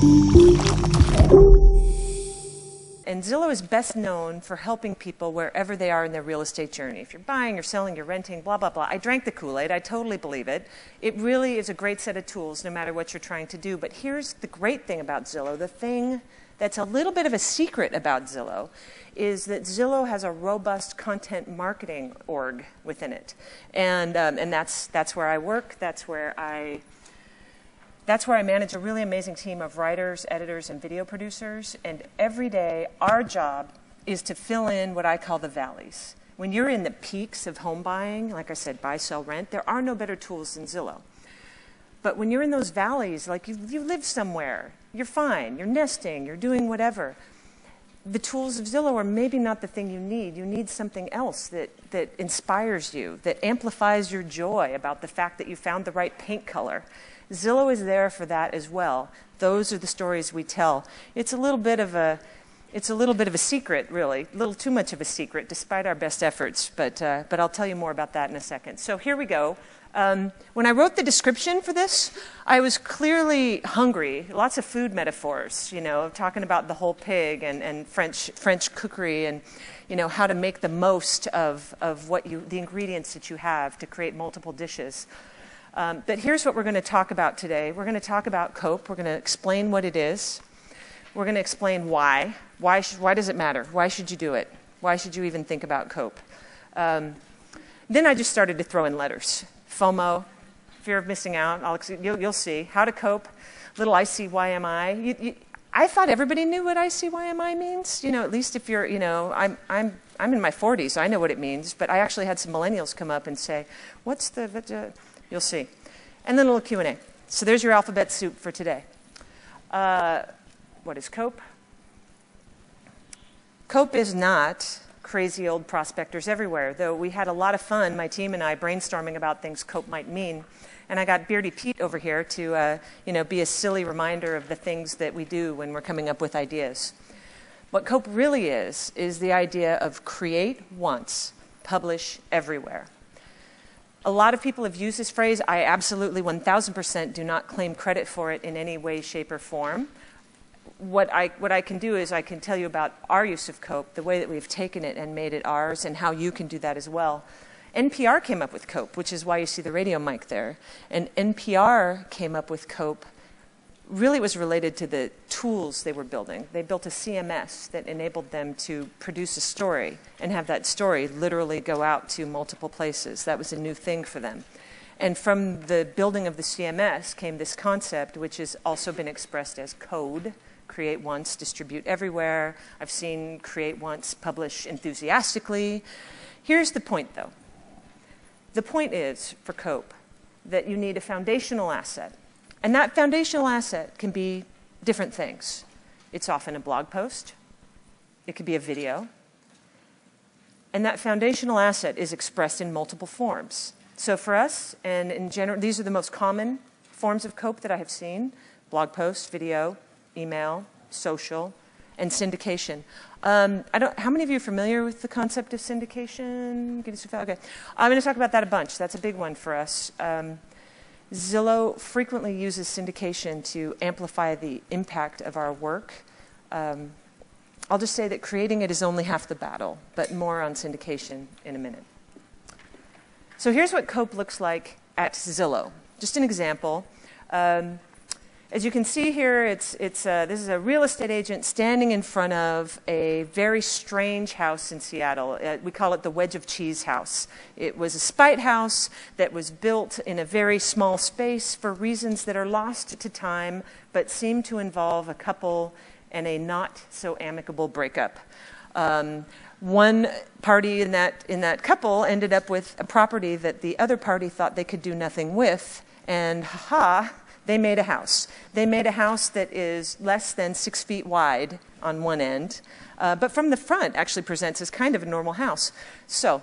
And Zillow is best known for helping people wherever they are in their real estate journey. If you're buying, you're selling, you're renting, blah, blah, blah. I drank the Kool-Aid. I totally believe it. It really is a great set of tools no matter what you're trying to do. But here's the great thing about Zillow. The thing that's a little bit of a secret about Zillow is that Zillow has a robust content marketing org within it. And that's where I work. That's where I manage a really amazing team of writers, editors, and video producers. And every day, our job is to fill in what I call the valleys. When you're in the peaks of home buying, like I said, buy, sell, rent, there are no better tools than Zillow. But when you're in those valleys, like you live somewhere, you're fine, you're nesting, you're doing whatever, the tools of Zillow are maybe not the thing you need. You need something else that inspires you, that amplifies your joy about the fact that you found the right paint color. Zillow is there for that as well. Those are the stories we tell. It's a little bit of a secret, really, a little too much of a secret, despite our best efforts. But I'll tell you more about that in a second. So here we go. When I wrote the description for this, I was clearly hungry. Lots of food metaphors, talking about the whole pig and French cookery and how to make the most of the ingredients that you have to create multiple dishes. But here's what we're going to talk about today. We're going to talk about COPE. We're going to explain what it is. We're going to explain why. Why does it matter? Why should you do it? Why should you even think about COPE? Then I just started to throw in letters. FOMO, fear of missing out. You'll see. How to cope. Little ICYMI. I thought everybody knew what ICYMI means. At least if you're, I'm in my 40s. So I know what it means. But I actually had some millennials come up and say, "What's the?" You'll see. And then a little Q&A. So there's your alphabet soup for today. What is COPE? COPE is not crazy old prospectors everywhere, though we had a lot of fun, my team and I, brainstorming about things COPE might mean. And I got Beardy Pete over here to be a silly reminder of the things that we do when we're coming up with ideas. What COPE really is the idea of create once, publish everywhere. A lot of people have used this phrase. I absolutely 1,000% do not claim credit for it in any way, shape, or form. What I can do is I can tell you about our use of COPE, the way that we've taken it and made it ours, and how you can do that as well. NPR came up with COPE, which is why you see the radio mic there. And NPR came up with COPE. Really, it was related to the tools they were building. They built a CMS that enabled them to produce a story and have that story literally go out to multiple places. That was a new thing for them. And from the building of the CMS came this concept, which has also been expressed as code. Create once, distribute everywhere. I've seen create once, publish enthusiastically. Here's the point, though. The point is, for COPE, that you need a foundational asset. And that foundational asset can be different things. It's often a blog post. It could be a video. And that foundational asset is expressed in multiple forms. So for us, and in general, these are the most common forms of COPE that I have seen: blog post, video, email, social, and syndication. How many of you are familiar with the concept of syndication? Okay. I'm going to talk about that a bunch. That's a big one for us. Zillow frequently uses syndication to amplify the impact of our work. I'll just say that creating it is only half the battle, but more on syndication in a minute. So here's what COPE looks like at Zillow. Just an example. As you can see here, this is a real estate agent standing in front of a very strange house in Seattle. We call it the Wedge of Cheese house. It was a spite house that was built in a very small space for reasons that are lost to time, but seem to involve a couple and a not so amicable breakup. One party in that couple ended up with a property that the other party thought they could do nothing with, and they made a house. They made a house that is less than 6 feet wide on one end, but from the front actually presents as kind of a normal house. So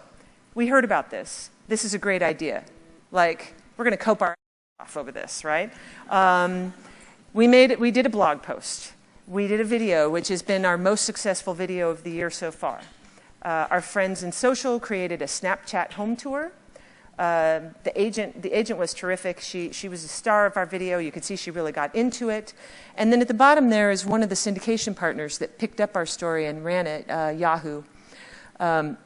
we heard about this. This is a great idea. Like, we're going to cope our off over this, right? We did a blog post. We did a video, which has been our most successful video of the year so far. Our friends in social created a Snapchat home tour. The agent was terrific. She was a star of our video. You could see she really got into it. And then at the bottom there is one of the syndication partners that picked up our story and ran it, Yahoo. And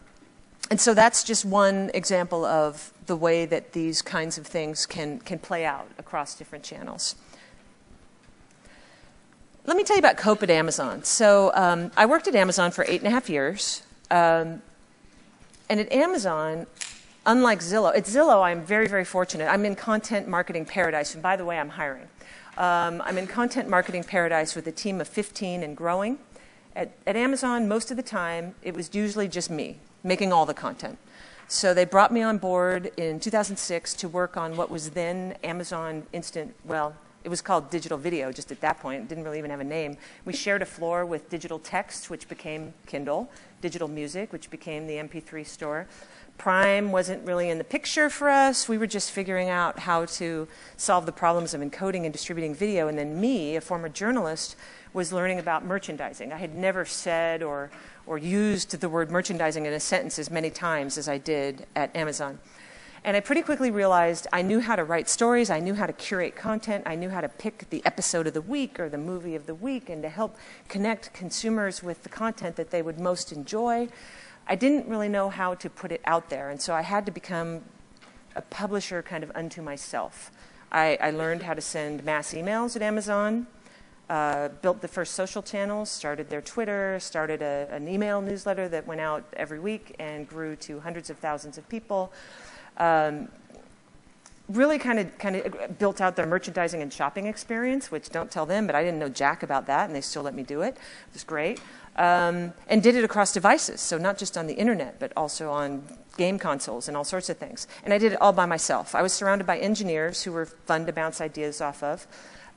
so that's just one example of the way that these kinds of things can play out across different channels. Let me tell you about Cope at Amazon. So I worked at Amazon for 8.5 years. And at Amazon, unlike Zillow, at Zillow I'm very, very fortunate. I'm in content marketing paradise. And by the way, I'm hiring. I'm in content marketing paradise with a team of 15 and growing. At Amazon, most of the time, it was usually just me making all the content. So they brought me on board in 2006 to work on what was then Amazon Instant, well, it was called digital video just at that point. It didn't really even have a name. We shared a floor with digital text, which became Kindle, digital music, which became the MP3 store. Prime wasn't really in the picture for us. We were just figuring out how to solve the problems of encoding and distributing video. And then me, a former journalist, was learning about merchandising. I had never said or used the word merchandising in a sentence as many times as I did at Amazon. And I pretty quickly realized I knew how to write stories, I knew how to curate content, I knew how to pick the episode of the week or the movie of the week and to help connect consumers with the content that they would most enjoy. I didn't really know how to put it out there, and so I had to become a publisher kind of unto myself. I learned how to send mass emails at Amazon, built the first social channels, started their Twitter, started an email newsletter that went out every week and grew to hundreds of thousands of people. Really kind of built out their merchandising and shopping experience, which don't tell them, but I didn't know jack about that, and they still let me do it. It was great. And did it across devices, so not just on the internet, but also on game consoles and all sorts of things. And I did it all by myself. I was surrounded by engineers who were fun to bounce ideas off of.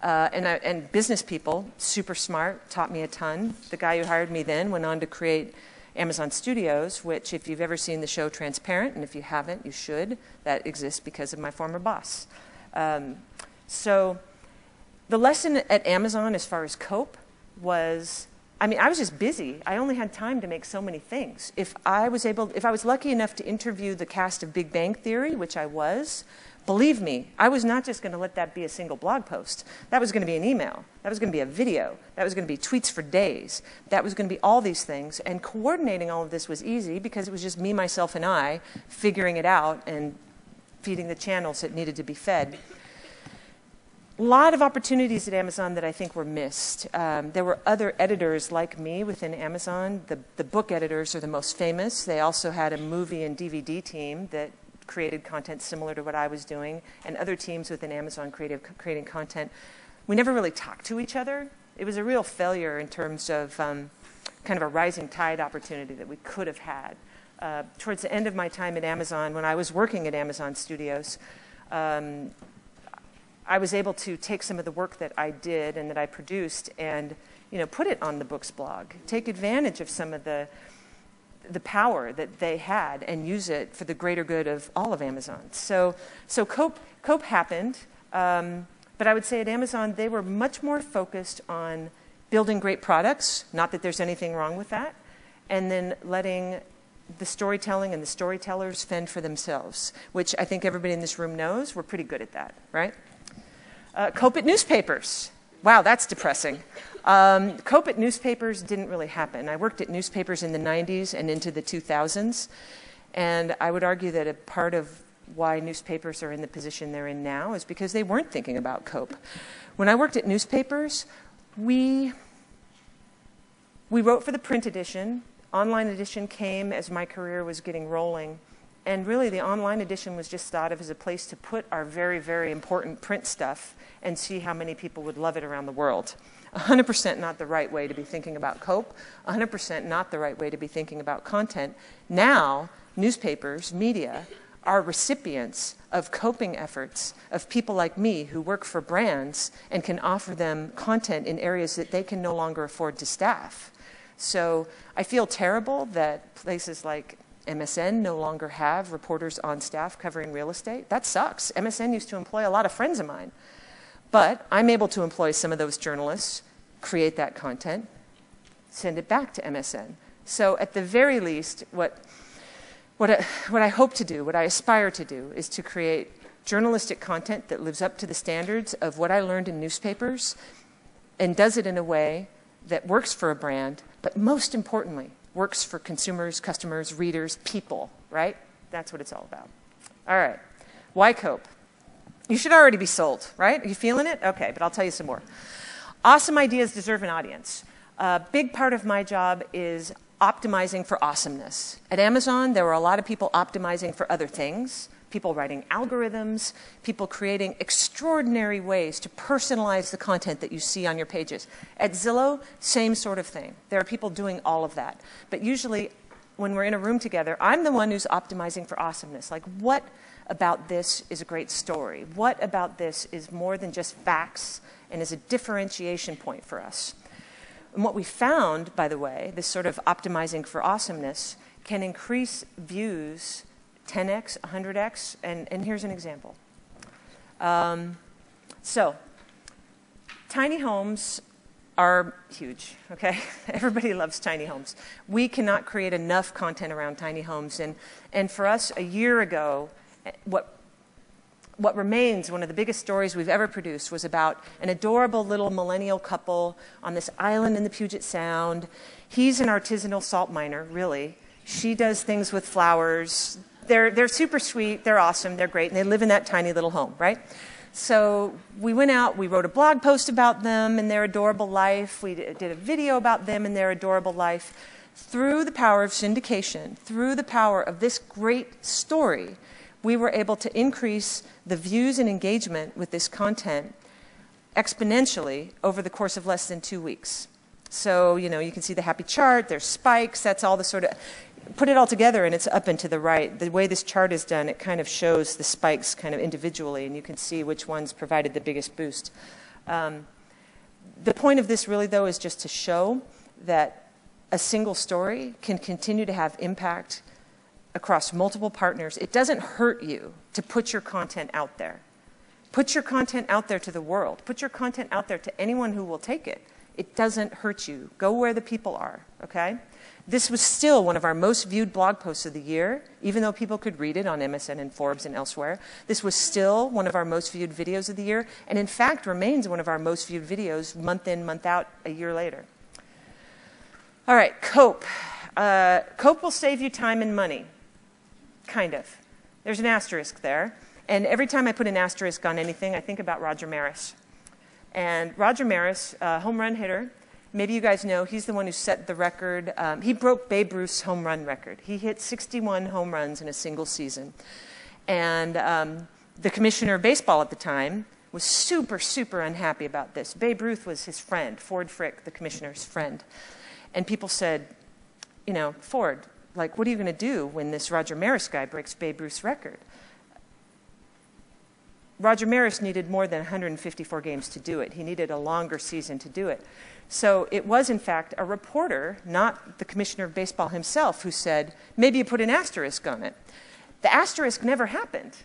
And business people, super smart, taught me a ton. The guy who hired me then went on to create Amazon Studios, which if you've ever seen the show Transparent, and if you haven't, you should, that exists because of my former boss. So the lesson at Amazon as far as Cope was, I mean, I was just busy. I only had time to make so many things. If I was lucky enough to interview the cast of Big Bang Theory, which I was, believe me, I was not just going to let that be a single blog post. That was going to be an email. That was going to be a video. That was going to be tweets for days. That was going to be all these things. And coordinating all of this was easy because it was just me, myself, and I figuring it out and feeding the channels that needed to be fed. A lot of opportunities at Amazon that I think were missed. There were other editors like me within Amazon. The book editors are the most famous. They also had a movie and DVD team that created content similar to what I was doing, and other teams within Amazon creating content. We never really talked to each other. It was a real failure in terms of kind of a rising tide opportunity that we could have had. Towards the end of my time at Amazon, when I was working at Amazon Studios, I was able to take some of the work that I did and that I produced and put it on the books blog, take advantage of some of the power that they had and use it for the greater good of all of Amazon. So Cope happened, but I would say at Amazon they were much more focused on building great products, not that there's anything wrong with that, and then letting the storytelling and the storytellers fend for themselves, which I think everybody in this room knows we're pretty good at that, right? Cope at newspapers. Wow, that's depressing. Cope at newspapers didn't really happen. I worked at newspapers in the 90s and into the 2000s, and I would argue that a part of why newspapers are in the position they're in now is because they weren't thinking about Cope. When I worked at newspapers, we wrote for the print edition. Online edition came as my career was getting rolling, and really the online edition was just thought of as a place to put our very, very important print stuff and see how many people would love it around the world. 100% not the right way to be thinking about Cope, 100% not the right way to be thinking about content. Now, newspapers, media, are recipients of coping efforts of people like me who work for brands and can offer them content in areas that they can no longer afford to staff. So I feel terrible that places like MSN no longer have reporters on staff covering real estate. That sucks. MSN used to employ a lot of friends of mine. But I'm able to employ some of those journalists, create that content, send it back to MSN. So at the very least, what What I hope to do, what I aspire to do, is to create journalistic content that lives up to the standards of what I learned in newspapers and does it in a way that works for a brand, but most importantly, works for consumers, customers, readers, people, right? That's what it's all about. All right. Why Cope? You should already be sold, right? Are you feeling it? Okay, but I'll tell you some more. Awesome ideas deserve an audience. A big part of my job is optimizing for awesomeness. At Amazon, there were a lot of people optimizing for other things, people writing algorithms, people creating extraordinary ways to personalize the content that you see on your pages. At Zillow, same sort of thing. There are people doing all of that. But usually, when we're in a room together, I'm the one who's optimizing for awesomeness. Like, what about this is a great story? What about this is more than just facts and is a differentiation point for us? And what we found, by the way, this sort of optimizing for awesomeness can increase views 10x, 100x, and here's an example. So, tiny homes are huge, okay? Everybody loves tiny homes. We cannot create enough content around tiny homes, and for us, a year ago, what remains one of the biggest stories we've ever produced was about an adorable little millennial couple on this island in the Puget Sound. He's an artisanal salt miner, really. She does things with flowers. They're super sweet, they're awesome, they're great, and they live in that tiny little home, right? So we went out, we wrote a blog post about them and their adorable life. We did a video about them and their adorable life. Through the power of syndication, through the power of this great story, we were able to increase the views and engagement with this content exponentially over the course of less than 2 weeks. So, you can see the happy chart, there's spikes, that's all the sort of... Put it all together and it's up and to the right. The way this chart is done, it kind of shows the spikes kind of individually, and you can see which ones provided the biggest boost. The point of this really, though, is just to show that a single story can continue to have impact across multiple partners. It doesn't hurt you to put your content out there. Put your content out there to the world. Put your content out there to anyone who will take it. It doesn't hurt you. Go where the people are, okay? This was still one of our most viewed blog posts of the year, even though people could read it on MSN and Forbes and elsewhere. This was still one of our most viewed videos of the year, and in fact remains one of our most viewed videos month in, month out, a year later. All right, Cope. Cope will save you time and money. Kind of. There's an asterisk there. And every time I put an asterisk on anything, I think about Roger Maris. And Roger Maris, home run hitter, maybe you guys know, he's the one who set the record. He broke Babe Ruth's home run record. He hit 61 home runs in a single season. And the commissioner of baseball at the time was super, super unhappy about this. Babe Ruth was his friend, Ford Frick, the commissioner's friend. And people said, Ford, like, what are you going to do when this Roger Maris guy breaks Babe Ruth's record? Roger Maris needed more than 154 games to do it. He needed a longer season to do it. So it was, in fact, a reporter, not the commissioner of baseball himself, who said, maybe you put an asterisk on it. The asterisk never happened,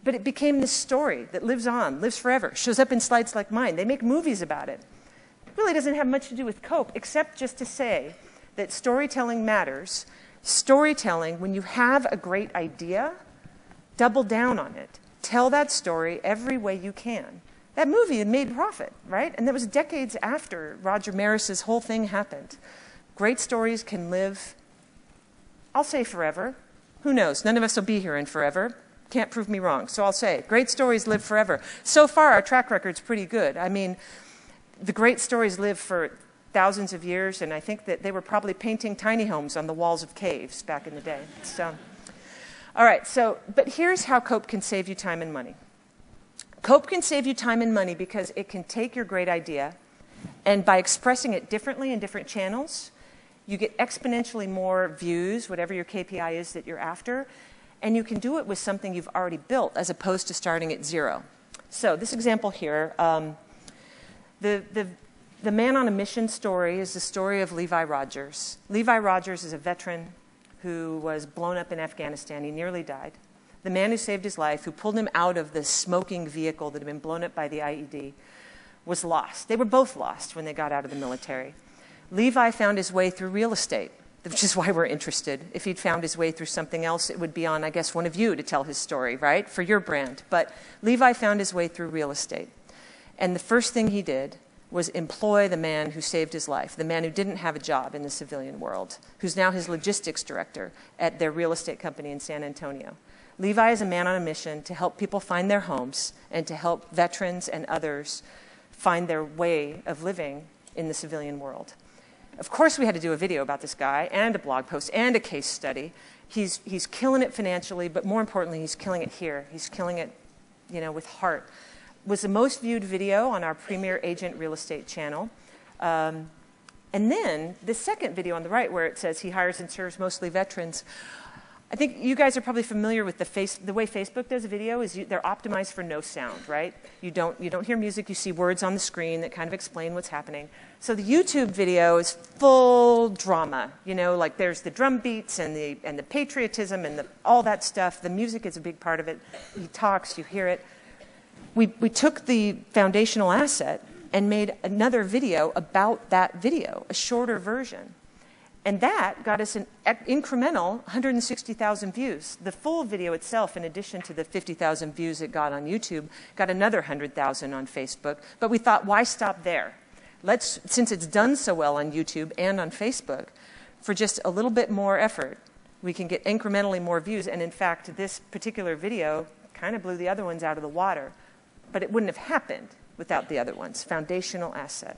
but it became this story that lives on, lives forever, shows up in slides like mine. They make movies about it. It really doesn't have much to do with Cope, except just to say that storytelling matters. Storytelling, when you have a great idea, double down on it. Tell that story every way you can. That movie had made profit, right? And that was decades after Roger Maris's whole thing happened. Great stories can live, I'll say forever. Who knows? None of us will be here in forever. Can't prove me wrong. So I'll say, great stories live forever. So far, our track record's pretty good. I mean, the great stories live for thousands of years, and I think that they were probably painting tiny homes on the walls of caves back in the day. So, all right, but here's how Cope can save you time and money. Cope can save you time and money because it can take your great idea, and by expressing it differently in different channels, you get exponentially more views, whatever your KPI is that you're after, and you can do it with something you've already built as opposed to starting at zero. So this example here, the man on a mission story is the story of Levi Rogers. Levi Rogers is a veteran who was blown up in Afghanistan. He nearly died. The man who saved his life, who pulled him out of the smoking vehicle that had been blown up by the IED, was lost. They were both lost when they got out of the military. Levi found his way through real estate. which is why we're interested. If he'd found his way through something else, it would be on, I guess, one of you to tell his story, right, for your brand. But Levi found his way through real estate. And the first thing he did was employ the man who saved his life, the man who didn't have a job in the civilian world, who's now his logistics director at their real estate company in San Antonio. Levi is a man on a mission to help people find their homes and to help veterans and others find their way of living in the civilian world. Of course, we had to do a video about this guy and a blog post and a case study. He's killing it financially, but more importantly, he's killing it here. He's killing it, with heart. It was the most viewed video on our Premier Agent Real Estate channel. And then the second video on the right where it says he hires and serves mostly veterans. I think you guys are probably familiar with the way Facebook does a video is they're optimized for no sound, right? You don't hear music, you see words on the screen that kind of explain what's happening. So the YouTube video is full drama, like there's the drum beats and the patriotism and all that stuff. The music is a big part of it. He talks, you hear it. We took the foundational asset and made another video about that video, a shorter version. And that got us an incremental 160,000 views. The full video itself, in addition to the 50,000 views it got on YouTube, got another 100,000 on Facebook. But we thought, why stop there? Since it's done so well on YouTube and on Facebook, for just a little bit more effort, we can get incrementally more views. And in fact, this particular video kind of blew the other ones out of the water. But it wouldn't have happened without the other ones. Foundational asset.